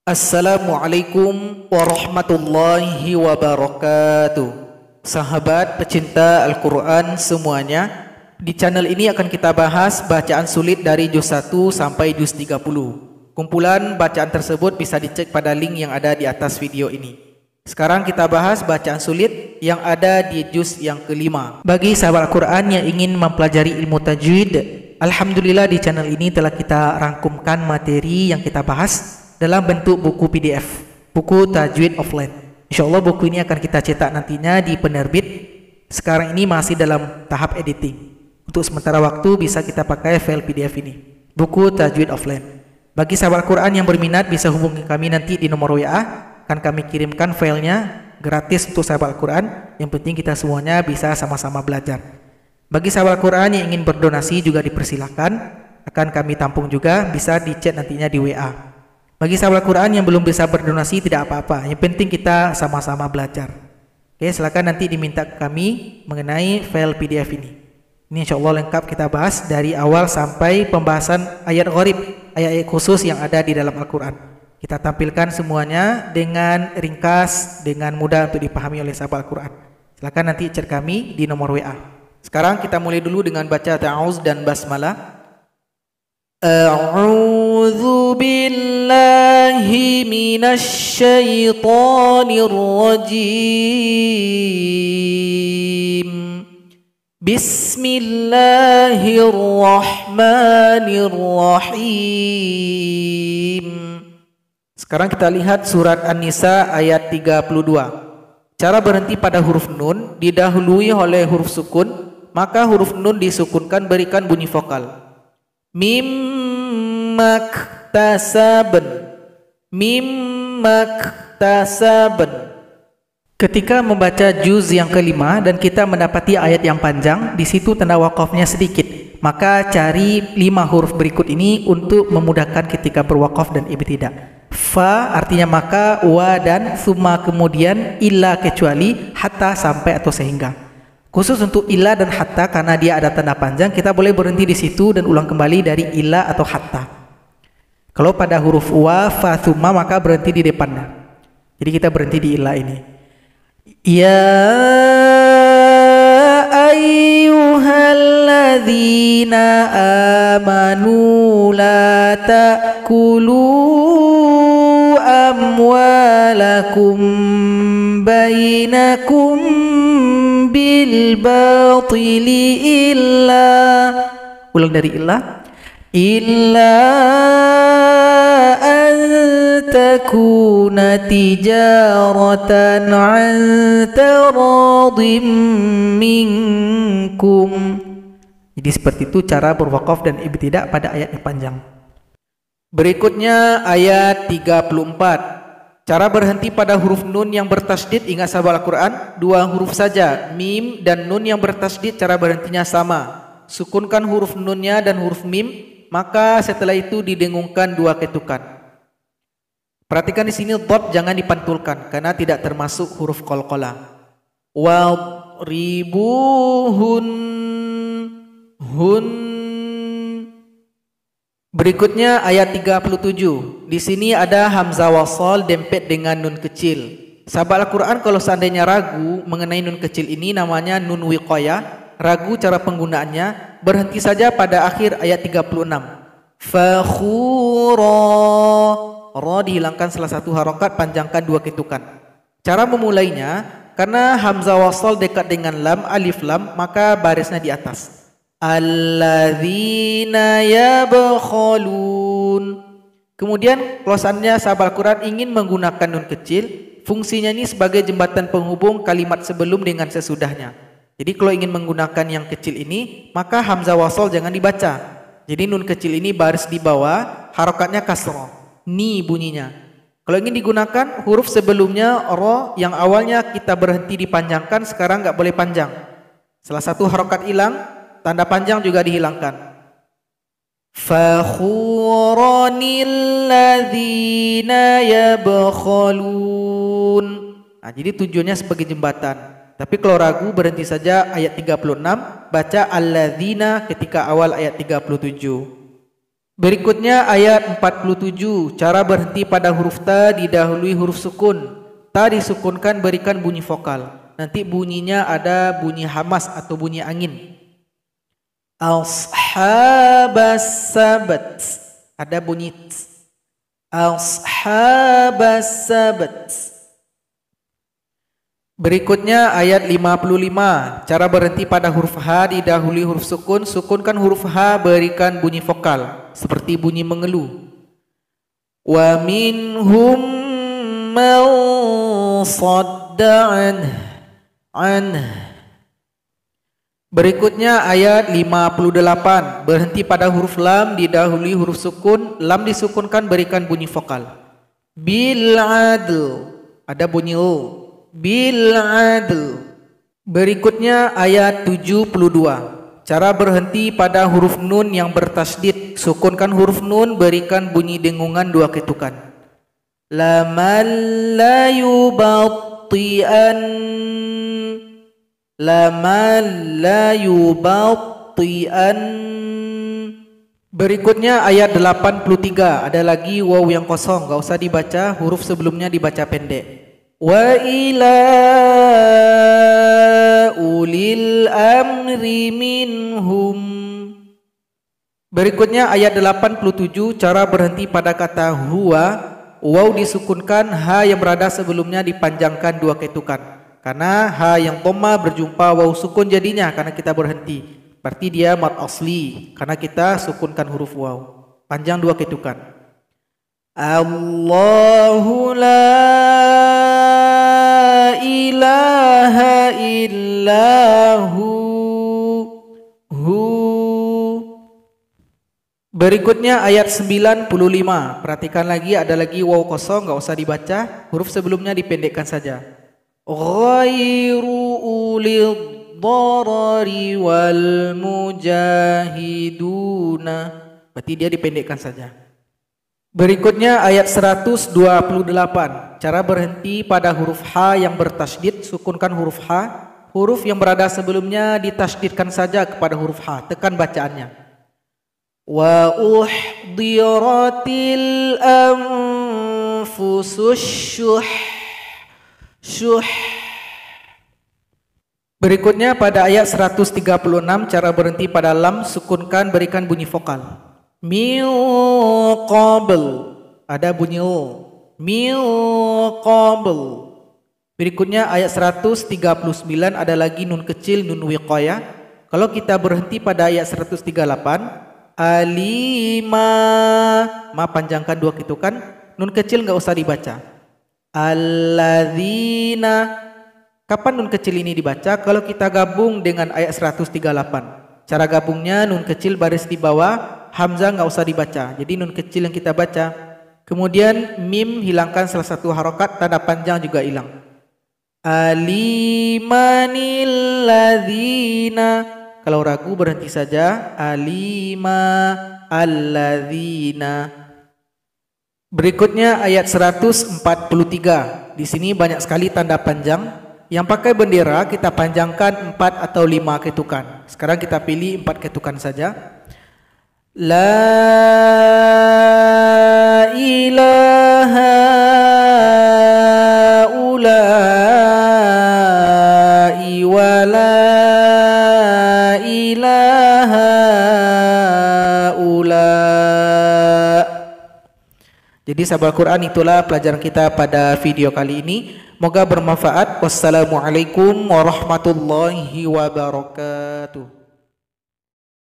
Assalamualaikum warahmatullahi wabarakatuh. Sahabat pecinta Al-Quran semuanya, di channel ini akan kita bahas bacaan sulit dari juz 1 sampai juz 30. Kumpulan bacaan tersebut bisa dicek pada link yang ada di atas video ini. Sekarang kita bahas bacaan sulit yang ada di juz yang kelima. Bagi sahabat Al-Quran yang ingin mempelajari ilmu tajwid, alhamdulillah di channel ini telah kita rangkumkan materi yang kita bahas dalam bentuk buku PDF, buku Tajwid Offline. InsyaAllah buku ini akan kita cetak nantinya di penerbit. Sekarang ini masih dalam tahap editing. Untuk sementara waktu bisa kita pakai file PDF ini, buku Tajwid Offline. Bagi sahabat Quran yang berminat bisa hubungi kami nanti di nomor WA. Akan kami kirimkan filenya gratis untuk sahabat Quran. Yang penting kita semuanya bisa sama-sama belajar. Bagi sahabat Quran yang ingin berdonasi juga dipersilakan. Akan kami tampung juga, bisa di chat nantinya di WA. Bagi sahabat Quran yang belum bisa berdonasi tidak apa-apa. Yang penting kita sama-sama belajar. Oke, silakan nanti diminta ke kami mengenai file PDF ini. Ini insyaallah lengkap kita bahas dari awal sampai pembahasan ayat gharib, ayat-ayat khusus yang ada di dalam Al-Quran. Kita tampilkan semuanya dengan ringkas, dengan mudah untuk dipahami oleh sahabat Al-Quran. Silakan nanti chat kami di nomor WA. Sekarang kita mulai dulu dengan baca ta'awuz dan basmalah. A'udzu billahi minasy syaithanir rajim. Bismillahirrahmanirrahim. Sekarang kita lihat surat An-Nisa ayat 32. Cara berhenti pada huruf nun didahului oleh huruf sukun, maka huruf nun disukunkan berikan bunyi vokal. Mim maktasaben, mim maktasaben. Ketika membaca juz yang kelima dan kita mendapati ayat yang panjang, di situ tanda wakafnya sedikit, maka cari 5 huruf berikut ini untuk memudahkan ketika berwakaf dan ibtidah. Fa artinya maka, wa dan summa kemudian, illa kecuali, hatta sampai atau sehingga. Khusus untuk illa dan hatta karena dia ada tanda panjang, kita boleh berhenti di situ dan ulang kembali dari illa atau hatta. Kalau pada huruf wa, fa, thumma maka berhenti di depannya. Jadi kita berhenti di illa ini. Ya ayyuhalladzina amanu la ta'kulu amwalakum bainakum bil batili illa, ulang dari illa an takuna tijaratan an taradim minkum. Jadi seperti itu cara berwakaf dan ibtidah pada ayat yang panjang. Berikutnya ayat 34. Cara berhenti pada huruf nun yang bertasydid, ingat sahabat Al-Quran, 2 huruf saja, mim dan nun yang bertasydid cara berhentinya sama. Sukunkan huruf nunnya dan huruf mim, maka setelah itu didengungkan 2 ketukan. Perhatikan di sini dhad jangan dipantulkan karena tidak termasuk huruf qalqalah. Wadribuhun hun. Berikutnya ayat 37. Di sini ada hamzah wasal dempet dengan nun kecil. Sahabat Al-Quran kalau seandainya ragu mengenai nun kecil ini, namanya nun wiqayah. Ragu cara penggunaannya, berhenti saja pada akhir ayat 36. Fakhura, ra dihilangkan salah satu harokat, panjangkan 2 ketukan. Cara memulainya, karena hamzah wasal dekat dengan lam, alif lam, maka barisnya di atas. Alladzina yabkhalun. Kemudian klosannya sahabat Al-Quran ingin menggunakan nun kecil, fungsinya ini sebagai jembatan penghubung kalimat sebelum dengan sesudahnya. Jadi kalau ingin menggunakan yang kecil ini, maka hamzah wasal jangan dibaca. Jadi nun kecil ini baris di bawah, harokatnya kasroh, ni bunyinya. Kalau ingin digunakan huruf sebelumnya ro yang awalnya kita berhenti dipanjangkan, sekarang nggak boleh panjang. Salah satu harokat hilang, tanda panjang juga dihilangkan. Fakhuranil ladzina yabkhalun. Nah, jadi tujuannya sebagai jembatan. Tapi kalau ragu berhenti saja ayat 36, baca alladzina ketika awal ayat 37. Berikutnya ayat 47, cara berhenti pada huruf ta didahului huruf sukun. Ta disukunkan berikan bunyi vokal. Nanti bunyinya ada bunyi hamas atau bunyi angin. Ashabas sabat. Ada bunyi Ashabas sabat. Berikutnya ayat 55, cara berhenti pada huruf H didahului huruf sukun. Sukunkan huruf H berikan bunyi vokal seperti bunyi mengeluh. Wa minhum man sadda an. Berikutnya ayat 58, berhenti pada huruf lam didahului huruf sukun. Lam disukunkan berikan bunyi vokal. Bil adl, ada bunyi o. Bil adl. Berikutnya ayat 72, cara berhenti pada huruf nun yang bertasdid. Sukunkan huruf nun berikan bunyi dengungan 2 ketukan. Lamal la yubatti'an. Lamal la yubatti'an. Berikutnya ayat 83, ada lagi waw yang kosong, gak usah dibaca, huruf sebelumnya dibaca pendek. Wa ila ulil amri minhum. Berikutnya ayat 87, cara berhenti pada kata huwa. Waw disukunkan, ha yang berada sebelumnya dipanjangkan 2 ketukan. Karena ha yang dhamma berjumpa waw sukun jadinya karena kita berhenti. Berarti dia mad asli karena kita sukunkan huruf waw. Panjang 2 ketukan. Allahu la ilaha illahu. Berikutnya ayat 95, perhatikan lagi, ada lagi waw kosong, gak usah dibaca, huruf sebelumnya dipendekkan saja. Ghairu ulil darari wal mujahiduna, berarti dia dipendekkan saja. Berikutnya ayat 128, cara berhenti pada huruf H yang bertasydid. Sukunkan huruf H. Huruf yang berada sebelumnya ditasydidkan saja kepada huruf H. Tekan bacaannya. Wa uhdiratil anfusus syuh. Berikutnya pada ayat 136, cara berhenti pada lam. Sukunkan berikan bunyi vokal. Min qabl, ada bunyi o. Min qabl. Berikutnya ayat 139, ada lagi nun kecil, nun wiqayah. Kalau kita berhenti pada ayat 138, alima, ma panjangkan 2 ketukan, nun kecil nggak usah dibaca. Alladzina, kapan nun kecil ini dibaca? Kalau kita gabung dengan ayat 138. Cara gabungnya nun kecil baris di bawah, hamzah nggak usah dibaca. Jadi nun kecil yang kita baca. Kemudian mim hilangkan salah satu harokat, tanda panjang juga hilang. Alimanil ladzina. Kalau ragu berhenti saja. Alima alladzina. Berikutnya ayat 143. Di sini banyak sekali tanda panjang. Yang pakai bendera kita panjangkan 4 atau 5 ketukan. Sekarang kita pilih 4 ketukan saja. La ilaha ulai wa la ilaha ula. Jadi sahabat Quran, itulah pelajaran kita pada video kali ini. Moga bermanfaat. Wassalamualaikum warahmatullahi wabarakatuh.